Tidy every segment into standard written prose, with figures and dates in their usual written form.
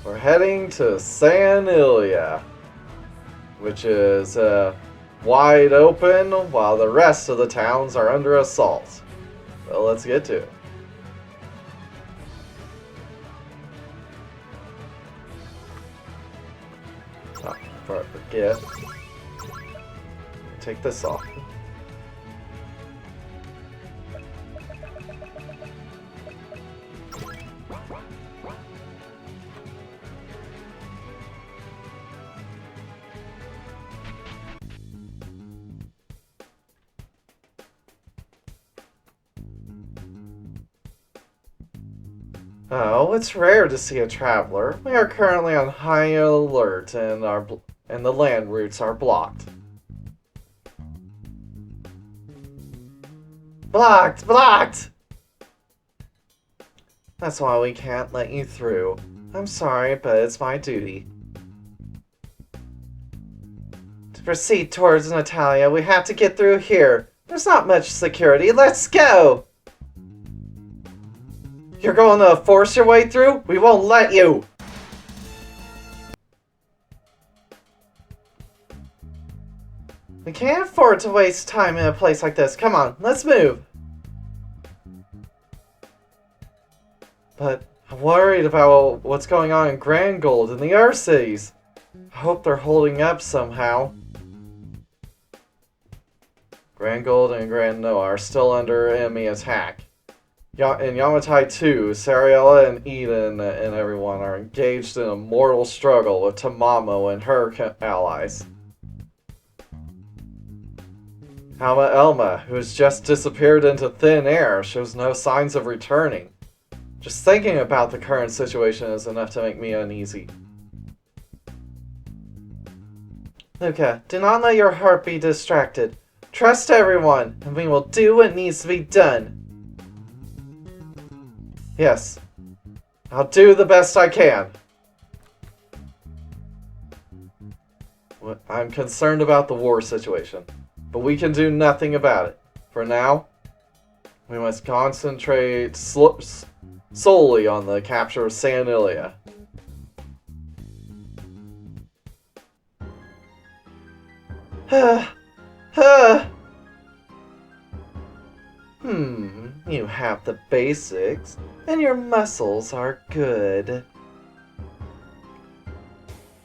We're heading to San Ilia, which is wide open while the rest of the towns are under assault. Well, let's get to it. Oh, before I forget, take this off. Oh, it's rare to see a traveler. We are currently on high alert and the land routes are blocked. Blocked! Blocked! That's why we can't let you through. I'm sorry, but it's my duty. To proceed towards Natalia, we have to get through here. There's not much security. Let's go! You're going to force your way through? We won't let you! We can't afford to waste time in a place like this. Come on, let's move! But I'm worried about what's going on in Grand Gold and the other cities. I hope they're holding up somehow. Grand Gold and Grand Noah are still under enemy attack. In Yamatai 2, Sariella and Eden and everyone are engaged in a mortal struggle with Tamamo and her allies. Alma Elma, who has just disappeared into thin air, shows no signs of returning. Just thinking about the current situation is enough to make me uneasy. Luca, do not let your heart be distracted. Trust everyone, and we will do what needs to be done. Yes, I'll do the best I can. I'm concerned about the war situation, but we can do nothing about it. For now, we must concentrate solely on the capture of San Ilia. You have the basics, and your muscles are good.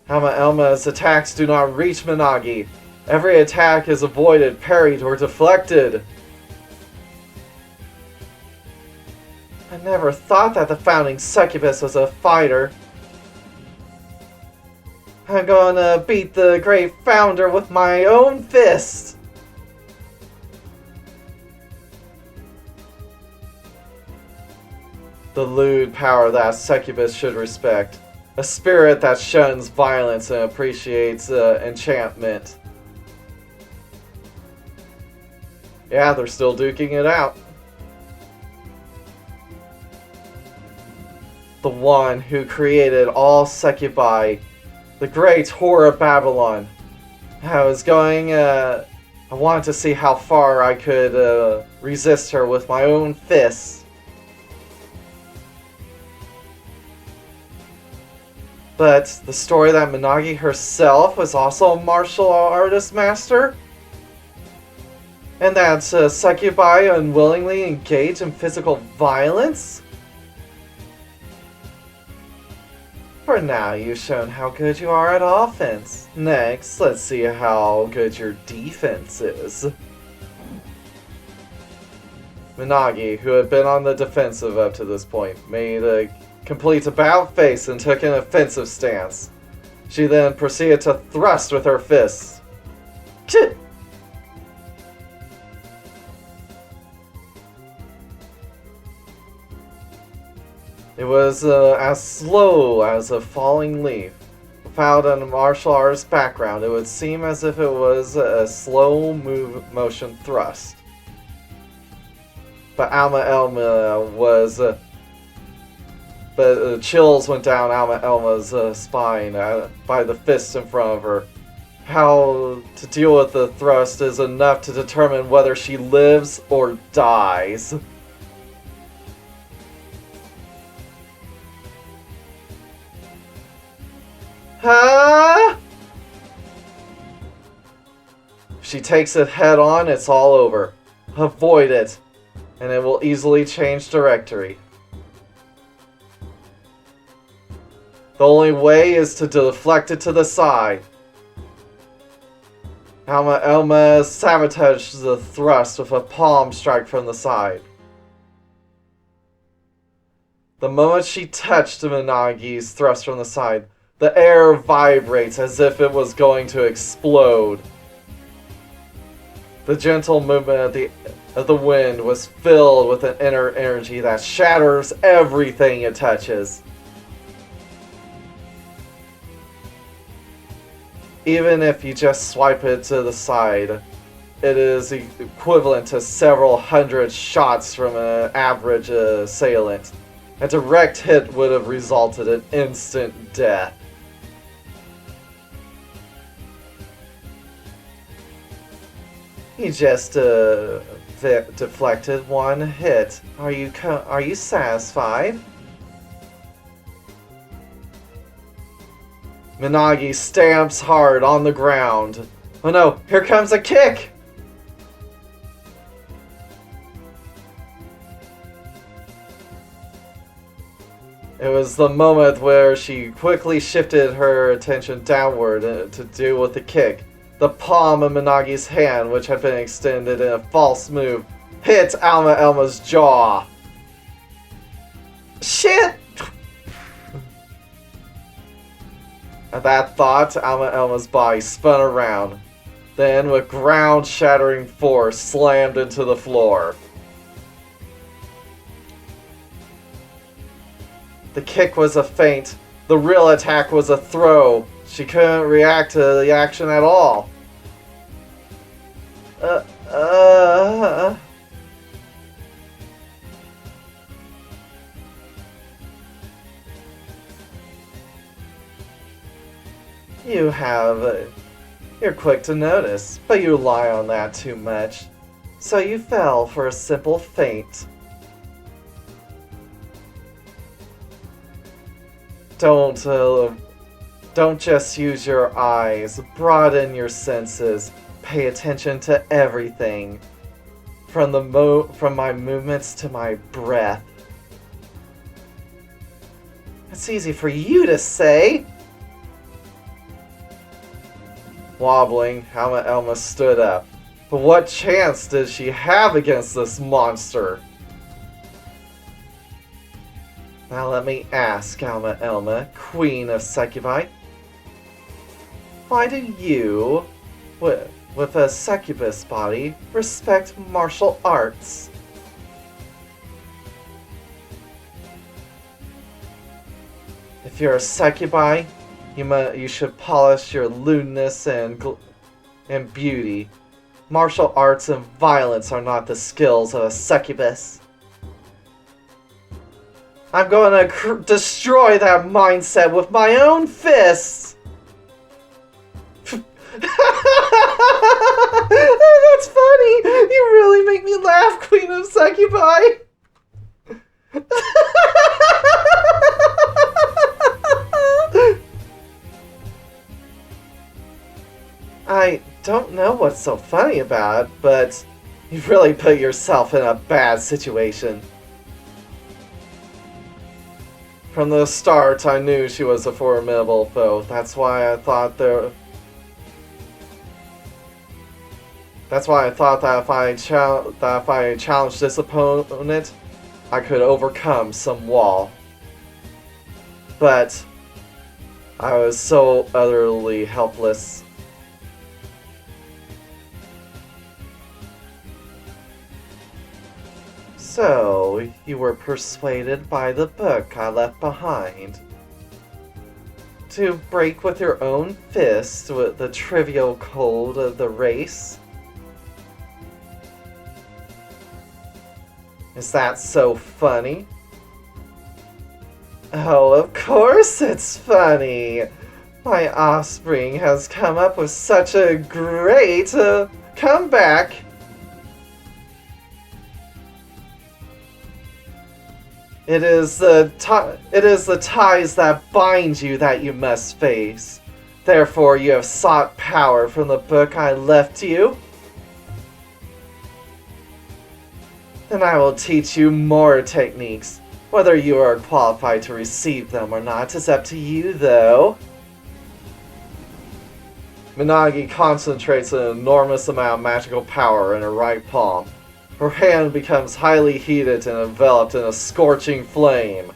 Alma Elma's attacks do not reach Managi. Every attack is avoided, parried, or deflected. I never thought that the founding succubus was a fighter. I'm gonna beat the great founder with my own fist. The lewd power that succubus should respect. A spirit that shuns violence and appreciates enchantment. Yeah, they're still duking it out. The one who created all succubi. The great whore of Babylon. I wanted to see how far I could resist her with my own fists. But the story that Managi herself was also a martial artist master? And that succubi unwillingly engage in physical violence? For now, you've shown how good you are at offense. Next, let's see how good your defense is. Managi, who had been on the defensive up to this point, made a complete about-face and took an offensive stance. She then proceeded to thrust with her fists. Chit! It was as slow as a falling leaf. Without a martial arts background, it would seem as if it was a slow motion thrust. But Alma Elma was... But chills went down Alma Elma's spine by the fist in front of her. How to deal with the thrust is enough to determine whether she lives or dies. Huh? If she takes it head on, it's all over. Avoid it, and it will easily change directory. The only way is to deflect it to the side. Alma Elma sabotages the thrust with a palm strike from the side. The moment she touched Minagi's thrust from the side, the air vibrates as if it was going to explode. The gentle movement of the wind was filled with an inner energy that shatters everything it touches. Even if you just swipe it to the side, it is equivalent to several hundred shots from an average assailant. A direct hit would have resulted in instant death. You just deflected one hit. Are you satisfied? Managi stamps hard on the ground. Oh no, here comes a kick! It was the moment where she quickly shifted her attention downward to deal with the kick. The palm of Minagi's hand, which had been extended in a false move, hit Alma Elma's jaw. Shit! At that thought, Alma Elma's body spun around, then with ground-shattering force slammed into the floor. The kick was a feint. The real attack was a throw. She couldn't react to the action at all. You're quick to notice, but you lie on that too much. So you fell for a simple feint. Don't just use your eyes, broaden your senses, pay attention to everything. From my movements to my breath. It's easy for you to say. Wobbling, Alma Elma stood up. But what chance did she have against this monster? Now let me ask, Alma Elma, Queen of Succubi. Why do you, with a succubus body, respect martial arts? If you're a succubi, you should polish your lewdness and beauty. Martial arts and violence are not the skills of a succubus. I'm going to destroy that mindset with my own fists! That's funny! You really make me laugh, Queen of Succubi! I don't know what's so funny about it, but you've really put yourself in a bad situation. From the start, I knew she was a formidable foe. That's why I thought that if I challenged this opponent, I could overcome some wall. But I was so utterly helpless. So, you were persuaded by the book I left behind to break with your own fist with the trivial code of the race? Is that so funny? Oh, of course it's funny! My offspring has come up with such a great comeback! It is the ties that bind you that you must face. Therefore, you have sought power from the book I left you. Then I will teach you more techniques. Whether you are qualified to receive them or not is up to you, though. Managi concentrates an enormous amount of magical power in her right palm. Her hand becomes highly heated and enveloped in a scorching flame.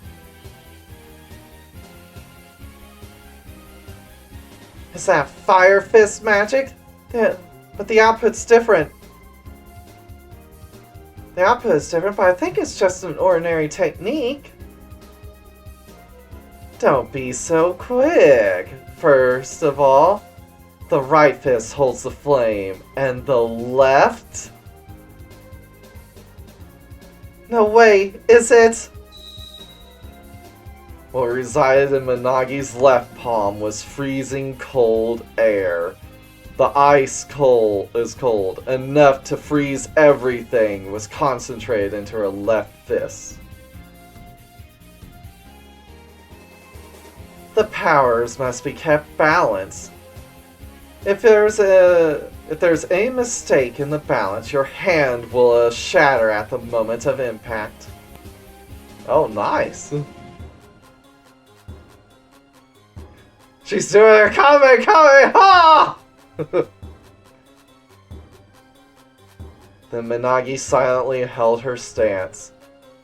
Is that Fire Fist magic? But the output's different. The output is different, but I think it's just an ordinary technique. Don't be so quick. First of all, the right fist holds the flame, and the left? No way, is it? What resided in Managi's left palm was freezing cold air. The ice is cold, enough to freeze everything, was concentrated into her left fist. The powers must be kept balanced. If there's any mistake in the balance, your hand will shatter at the moment of impact. Oh, nice. She's doing her coming, ha! Then Managi silently held her stance,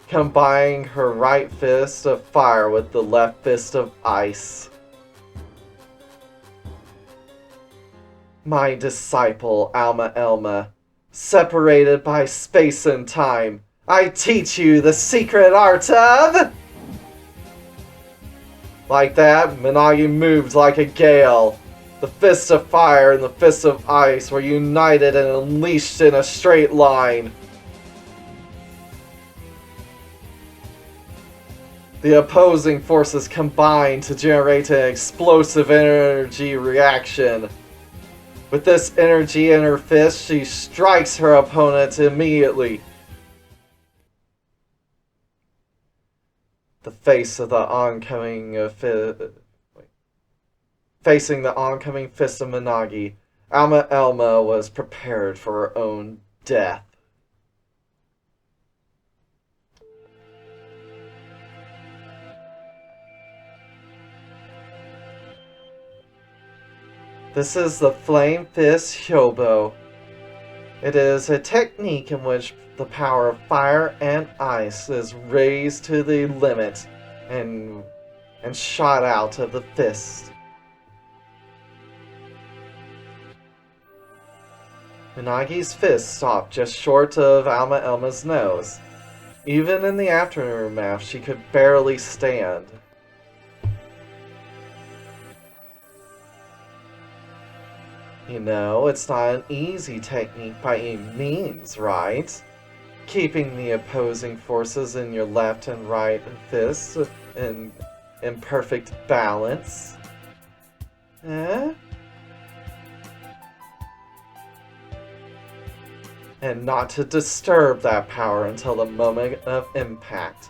combining her right fist of fire with the left fist of ice. My disciple, Alma Elma, separated by space and time, I teach you the secret art of... Like that, Managi moved like a gale. The fist of fire and the fist of ice were united and unleashed in a straight line. The opposing forces combined to generate an explosive energy reaction. With this energy in her fist, she strikes her opponent immediately. The face of the oncoming Facing the oncoming fist of Managi, Alma Elma was prepared for her own death. This is the Flame Fist Hyobo. It is a technique in which the power of fire and ice is raised to the limit and shot out of the fist. Managi's fist stopped just short of Alma Elma's nose. Even in the aftermath, she could barely stand. You know, it's not an easy technique by any means, right? Keeping the opposing forces in your left and right fists in perfect balance. Eh? And not to disturb that power until the moment of impact.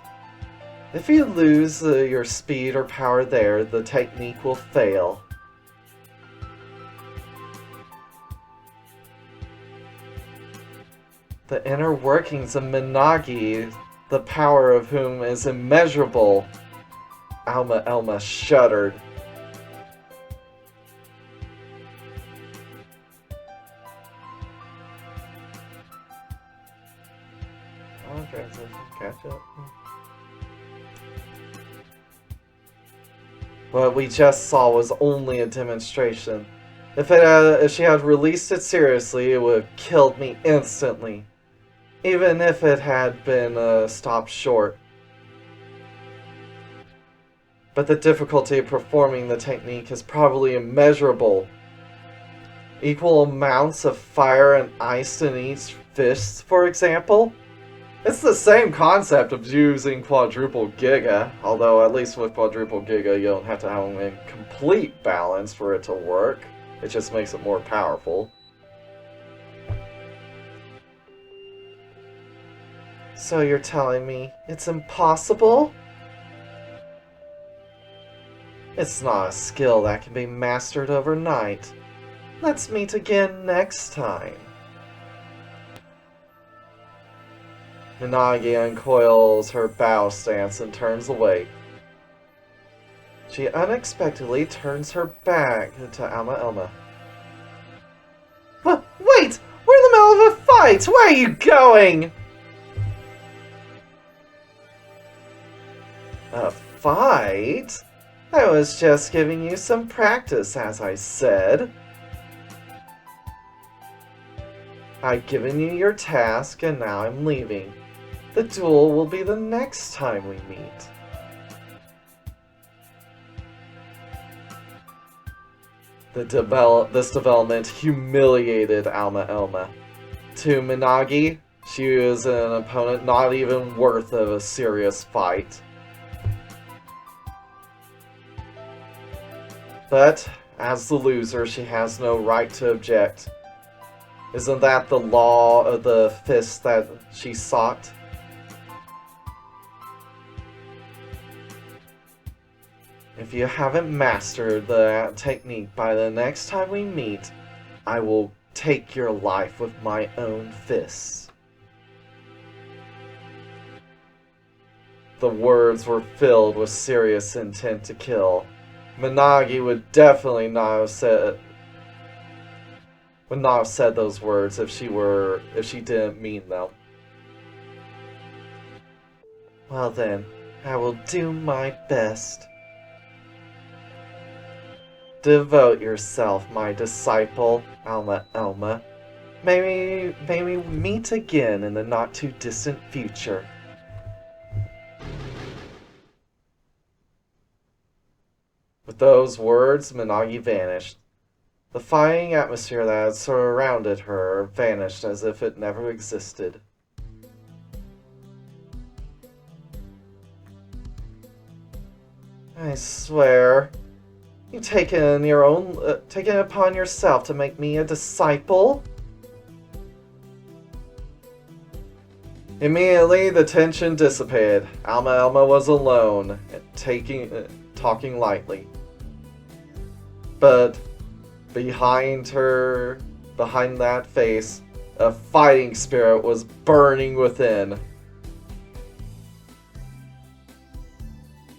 If you lose your speed or power there, the technique will fail. The inner workings of Managi, the power of whom is immeasurable. Alma Elma shuddered. Catch up. What we just saw was only a demonstration. If she had released it seriously, it would have killed me instantly. Even if it had been stopped short. But the difficulty of performing the technique is probably immeasurable. Equal amounts of fire and ice in each fist, for example? It's the same concept of using quadruple giga, although at least with quadruple giga you don't have to have them in complete balance for it to work. It just makes it more powerful. So you're telling me it's impossible? It's not a skill that can be mastered overnight. Let's meet again next time. Minagi uncoils her bow stance and turns away. She unexpectedly turns her back to Alma Elma. Wait! We're in the middle of a fight! Where are you going? A fight? I was just giving you some practice, as I said. I've given you your task, and now I'm leaving. The duel will be the next time we meet. This development humiliated Alma Elma. To Managi, she was an opponent not even worth of a serious fight. But, as the loser, she has no right to object. Isn't that the law of the fist that she sought? If you haven't mastered the technique by the next time we meet, I will take your life with my own fists. The words were filled with serious intent to kill. Managi would definitely not have said those words if she didn't mean them. Well then, I will do my best. Devote yourself, my disciple, Alma Elma. May we meet again in the not-too-distant future. With those words, Managi vanished. The fighting atmosphere that had surrounded her vanished as if it never existed. I swear, you've taken it upon yourself to make me a disciple? Immediately, the tension dissipated. Alma Elma was alone, talking lightly. But behind that face, a fighting spirit was burning within.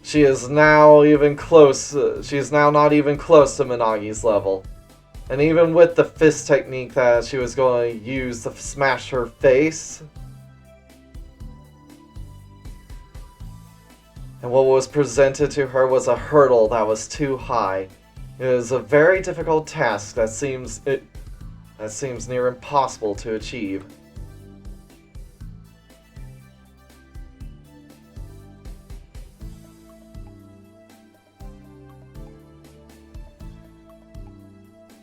She is now not even close to Managi's level. And even with the fist technique that she was going to use to smash her face, and what was presented to her was a hurdle that was too high. It is a very difficult task that seems near impossible to achieve.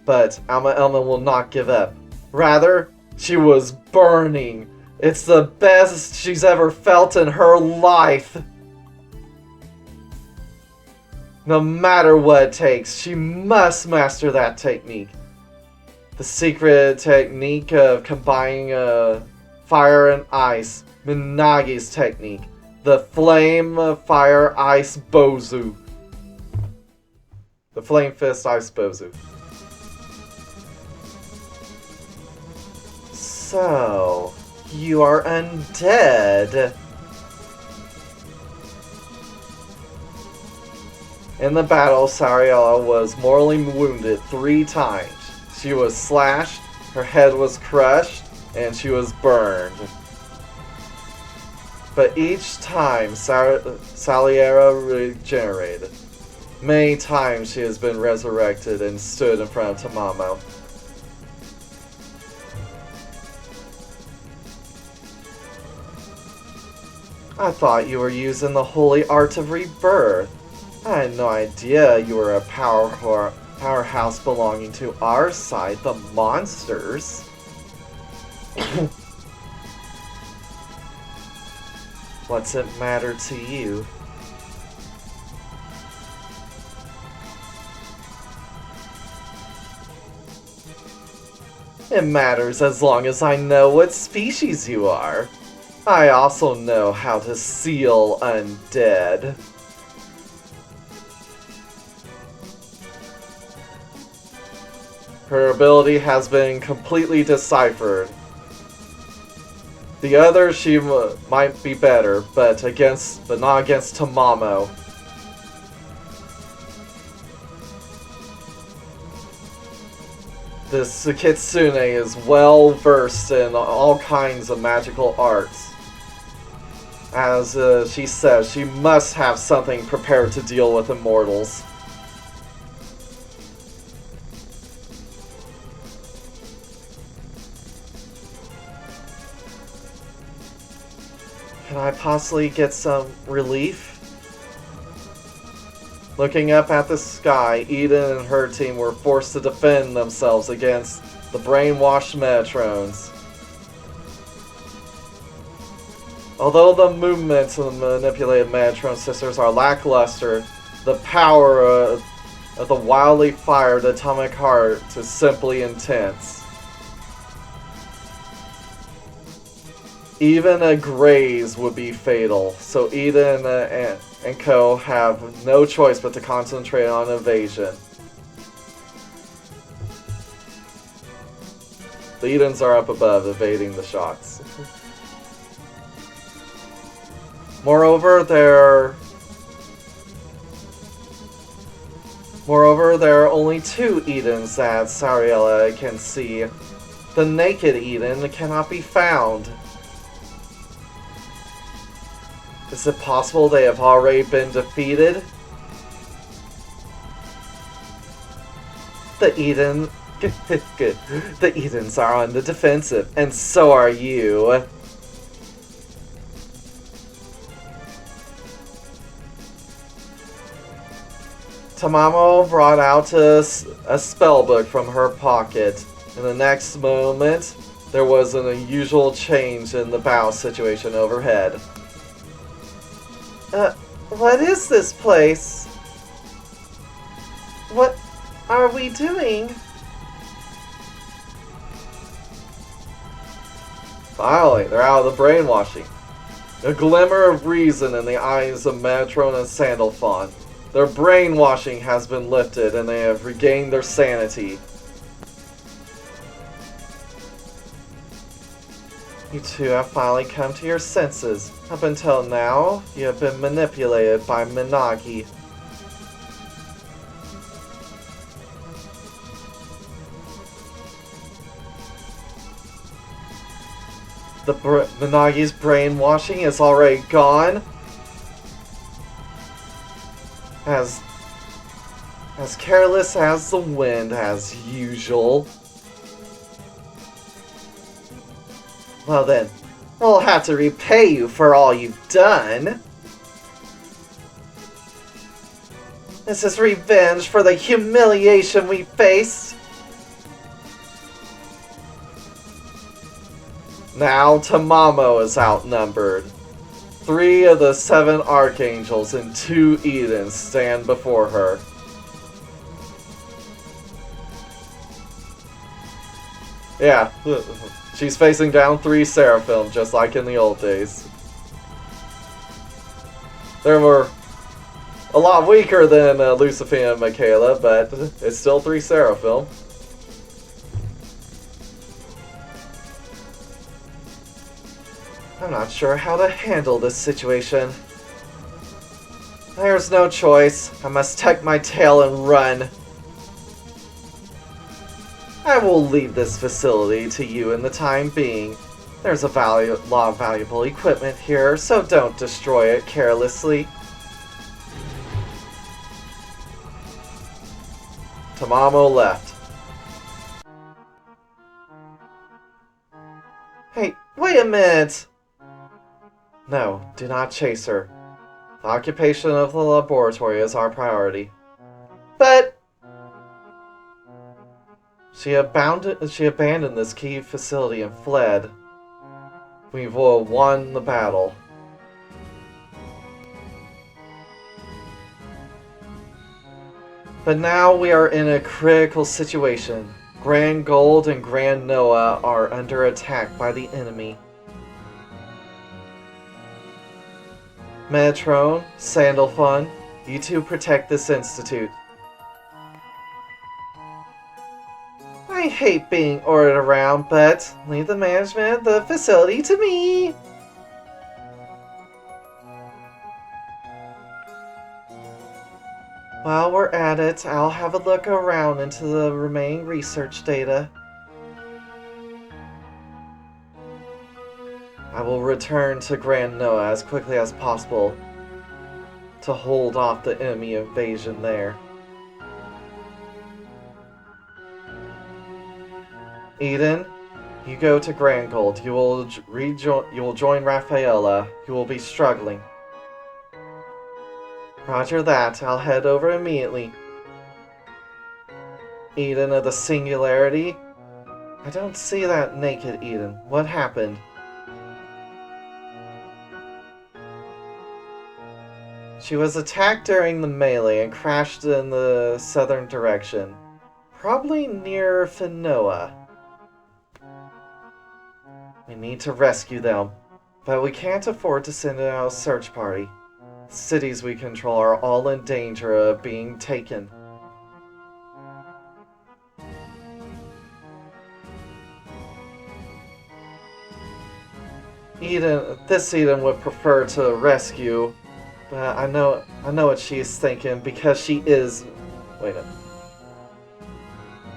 But Alma Elma will not give up. Rather, she was burning. It's the best she's ever felt in her life. No matter what it takes, she must master that technique. The secret technique of combining fire and ice. Minagi's technique. The flame, fire, ice, bozu. The flame fist, ice, bozu. So, you are undead. In the battle, San Ilia was mortally wounded 3 times. She was slashed, her head was crushed, and she was burned. But each time, San Ilia regenerated. Many times she has been resurrected and stood in front of Tamamo. I thought you were using the holy art of rebirth. I had no idea you were a powerhouse belonging to our side, the monsters. What's it matter to you? It matters as long as I know what species you are. I also know how to seal undead. Her ability has been completely deciphered. The other, she might be better, but not against Tamamo. This Kagitsumi is well versed in all kinds of magical arts. As she says, she must have something prepared to deal with immortals. Can I possibly get some relief? Looking up at the sky, Eden and her team were forced to defend themselves against the brainwashed Metatrons. Although the movements of the manipulated Metatron sisters are lackluster, the power of the wildly fired atomic heart is simply intense. Even a graze would be fatal, so Eden and Co. have no choice but to concentrate on evasion. The Edens are up above, evading the shots. Moreover, there are only two Edens that San Ilia can see. The naked Eden cannot be found. Is it possible they have already been defeated? The Edens are on the defensive, and so are you. Tamamo brought out a spellbook from her pocket. In the next moment, there was an unusual change in the battle situation overhead. What is this place? What are we doing? Finally, they're out of the brainwashing. A glimmer of reason in the eyes of Metatron and Sandalphon. Their brainwashing has been lifted and they have regained their sanity. You two have finally come to your senses. Up until now, you have been manipulated by Managi. Managi's brainwashing is already gone. As careless as the wind, as usual. Well then, I'll have to repay you for all you've done. This is revenge for the humiliation we faced. Now Tamamo is outnumbered. 3 of the 7 Archangels and 2 Edens stand before her. Yeah, she's facing down 3 Seraphim, just like in the old days. They were a lot weaker than Lucifer and Michaela, but it's still 3 Seraphim. I'm not sure how to handle this situation. There's no choice. I must tuck my tail and run. I will leave this facility to you in the time being. There's a lot of valuable equipment here, so don't destroy it carelessly. Tamamo left. Hey, wait a minute! No, do not chase her. The occupation of the laboratory is our priority. But she abandoned this key facility and fled. We've won the battle. But now we are in a critical situation. Grand Gold and Grand Noah are under attack by the enemy. Metatron, Sandalphon, you two protect this institute. I hate being ordered around, but leave the management of the facility to me. While we're at it, I'll have a look around into the remaining research data. I will return to Grand Noah as quickly as possible to hold off the enemy invasion there. Eden, you go to Grand Gold. You will join Rafaela. You will be struggling. Roger that. I'll head over immediately. Eden of the Singularity. I don't see that naked Eden. What happened? She was attacked during the melee and crashed in the southern direction. Probably near Finoa. We need to rescue them, but we can't afford to send out a search party. The cities we control are all in danger of being taken. This Eden would prefer to rescue, but I know what she's thinking because she is. Wait a minute.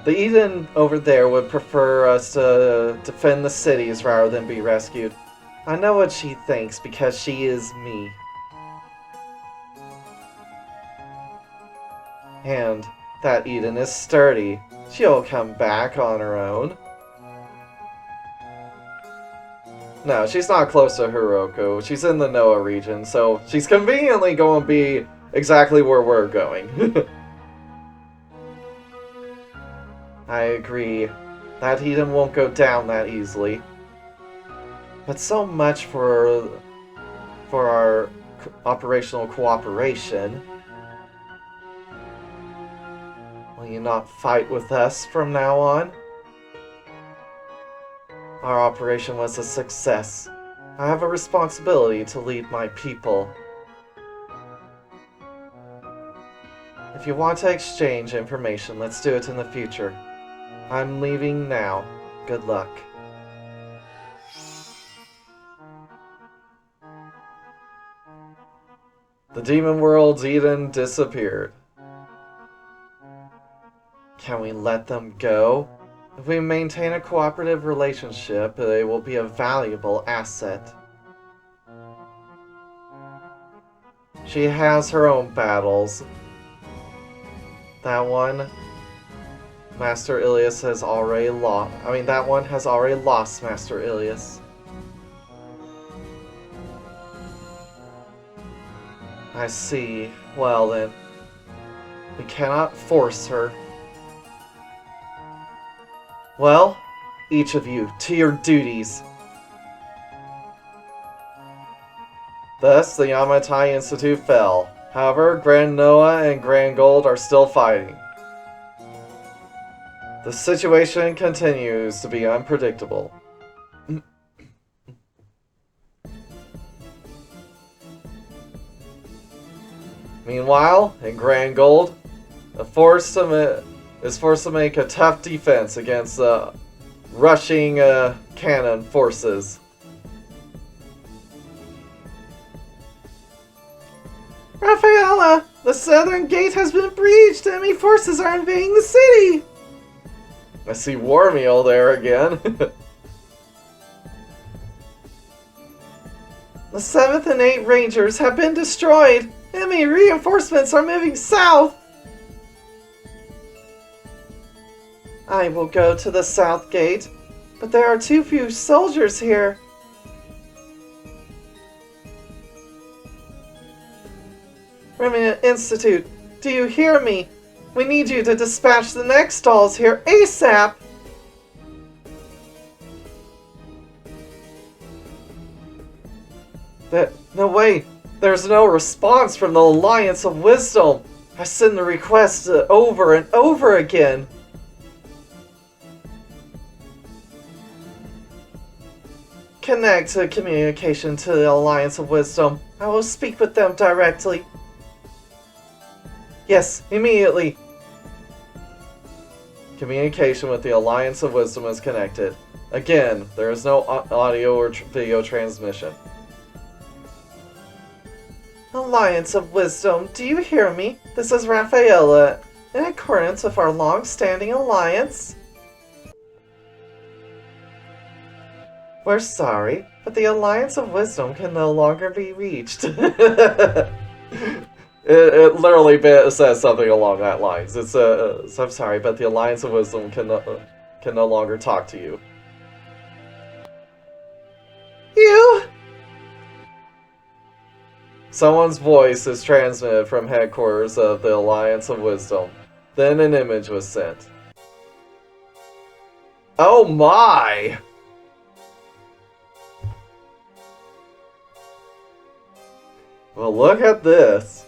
The Eden over there would prefer us to defend the cities rather than be rescued. I know what she thinks because she is me. And that Eden is sturdy. She'll come back on her own. No, she's not close to Hiroko. She's in the Noah region, so she's conveniently going to be exactly where we're going. I agree. That Eden won't go down that easily. But so much for our operational cooperation. Will you not fight with us from now on? Our operation was a success. I have a responsibility to lead my people. If you want to exchange information, let's do it in the future. I'm leaving now. Good luck. The Demon World's Eden disappeared. Can we let them go? If we maintain a cooperative relationship, they will be a valuable asset. She has her own battles. That one, Master Ilias has already lost. That one has already lost Master Ilias. I see. Well then, we cannot force her. Well, each of you, to your duties. Thus, the Yamatai Institute fell. However, Grand Noah and Grand Gold are still fighting. The situation continues to be unpredictable. Meanwhile, in Grand Gold, is forced to make a tough defense against the rushing cannon forces. Rafaela! The southern gate has been breached! Enemy forces are invading the city! I see Warmeal there again. The 7th and 8th Rangers have been destroyed! Enemy reinforcements are moving south! I will go to the south gate, but there are too few soldiers here. Remnant Institute, do you hear me? We need you to dispatch the next stalls here ASAP! No way! There's no response from the Alliance of Wisdom! I send the request over and over again! Connect to communication to the Alliance of Wisdom. I will speak with them directly. Yes, immediately. Communication with the Alliance of Wisdom is connected. Again, there is no audio or video transmission. Alliance of Wisdom, do you hear me? This is Rafaela. In accordance with our long-standing alliance, we're sorry, but the Alliance of Wisdom can no longer be reached. it literally says something along that lines. It's so I'm sorry, but the Alliance of Wisdom can no longer talk to you. You? Someone's voice is transmitted from headquarters of the Alliance of Wisdom. Then an image was sent. Oh my! Well, look at this.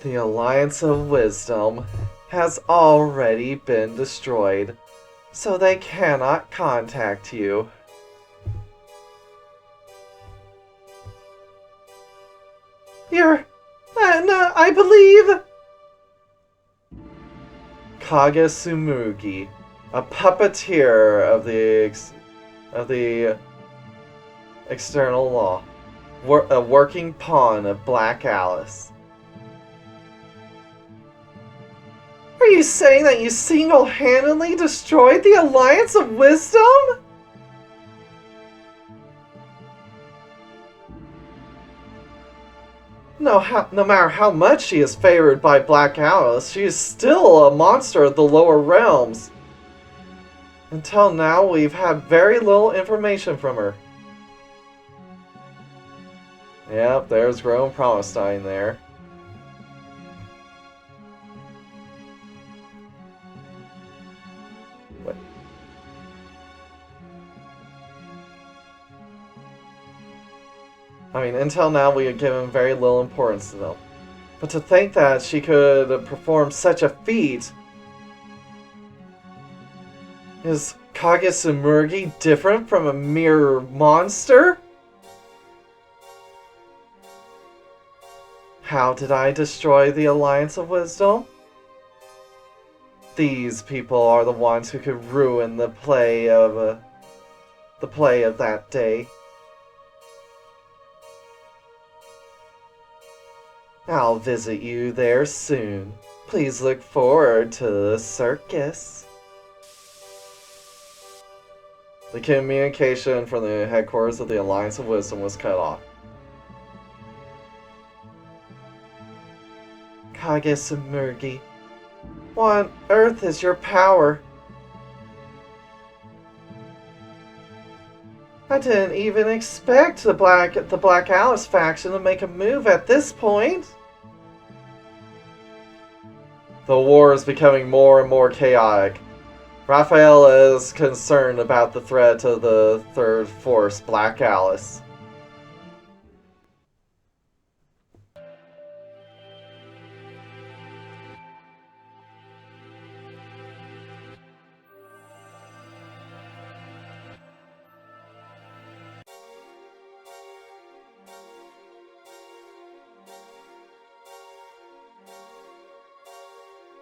The Alliance of Wisdom has already been destroyed, so they cannot contact you. No, I believe... Kagitsumi, a puppeteer of the external law, a working pawn of Black Alice. Are you saying that you single-handedly destroyed the Alliance of Wisdom? No matter how much she is favored by Black Alice, she is still a monster of the lower realms. Until now, we've had very little information from her. Yep, there's Grown Promestein there. What? I mean, until now, we had given very little importance to them. But to think that she could perform such a feat... Is Kagitsumi different from a mere monster? How did I destroy the Alliance of Wisdom? These people are the ones who could ruin the play of that day. I'll visit you there soon. Please look forward to the circus. The communication from the headquarters of the Alliance of Wisdom was cut off. Kagitsumi, what on earth is your power? I didn't even expect the Black Alice faction to make a move at this point. The war is becoming more and more chaotic. Rafaela is concerned about the threat to the third force, Black Alice.